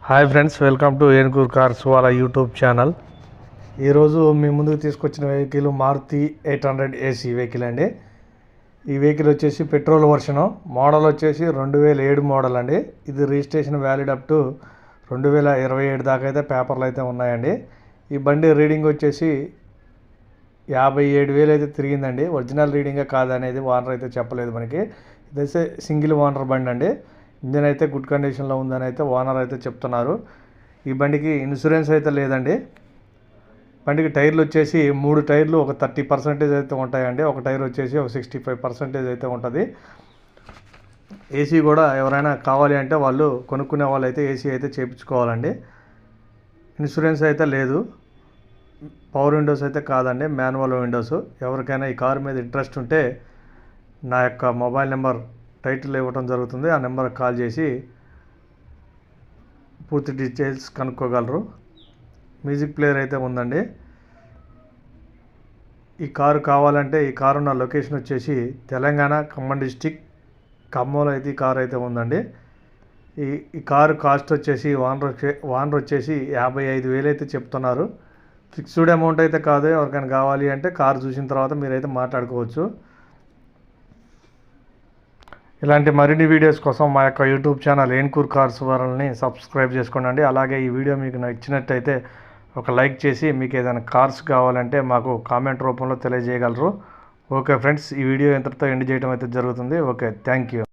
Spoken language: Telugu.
Hi friends, welcome to Enkoor cars వాళ్ళ యూట్యూబ్ ఛానల్. ఈరోజు మీ ముందుకు తీసుకొచ్చిన వెహికల్ మారుతి 800AC వెహికల్ అండి. ఈ వెహికల్ వచ్చేసి పెట్రోల్ వర్షను, మోడల్ వచ్చేసి 2007 మోడల్ అండి. ఇది రిజిస్ట్రేషన్ వ్యాలిడ్ అప్ టు 2027 దాకా అయితే పేపర్లు అయితే ఉన్నాయండి. ఈ బండి రీడింగ్ వచ్చేసి 57,000 అయితే తిరిగిందండి. ఒరిజినల్ రీడింగే కాదనేది ఓనర్ అయితే చెప్పలేదు మనకి. ఇదైతే సింగిల్ ఓనర్ బండి అండి. ఇంజన్ అయితే గుడ్ కండిషన్లో ఉందని అయితే ఓనర్ అయితే చెప్తున్నారు. ఈ బండికి ఇన్సూరెన్స్ అయితే లేదండి. బండికి టైర్లు వచ్చేసి 3 టైర్లు ఒక 30% అయితే ఉంటాయండి. ఒక టైర్ వచ్చేసి ఒక 65% అయితే ఉంటుంది. ఏసీ కూడా ఎవరైనా కావాలి అంటే వాళ్ళు కొనుక్కునే వాళ్ళు అయితే ఏసీ అయితే చేయించుకోవాలండి. ఇన్సూరెన్స్ అయితే లేదు. పవర్ విండోస్ అయితే కాదండి, మాన్యువల్ విండోస్. ఎవరికైనా ఈ కారు మీద ఇంట్రెస్ట్ ఉంటే నా యొక్క మొబైల్ నెంబర్ టైటిల్ ఇవ్వడం జరుగుతుంది. ఆ నెంబర్కి కాల్ చేసి పూర్తి డీటెయిల్స్ కనుక్కోగలరు. మ్యూజిక్ ప్లేయర్ అయితే ఉందండి. ఈ కారు కావాలంటే ఈ కారు ఉన్న లొకేషన్ వచ్చేసి తెలంగాణ ఖమ్మం డిస్టిక్, ఖమ్మంలో అయితే ఈ కారు అయితే ఉందండి. ఈ కారు కాస్ట్ వచ్చేసి ఓనర్ వచ్చేసి 55,000 అయితే చెప్తున్నారు. ఫిక్స్డ్ అమౌంట్ అయితే కాదు. ఎవరికైనా కావాలి అంటే కారు చూసిన తర్వాత మీరైతే మాట్లాడుకోవచ్చు. ఇలాంటి మరిన్ని వీడియోస్ కోసం మా యొక్క యూట్యూబ్ ఛానల్ ఏన్కూర్ కార్స్ వాళ్ళని సబ్స్క్రైబ్ చేసుకోండి. అలాగే ఈ వీడియో మీకు నచ్చినట్టయితే ఒక లైక్ చేసి మీకు ఏదైనా కార్స్ కావాలంటే మాకు కామెంట్ రూపంలో తెలియజేయగలరు. ఓకే ఫ్రెండ్స్, ఈ వీడియో ఇంతటితో ఎండ్ చేయడం అయితే జరుగుతుంది. Okay, thank you.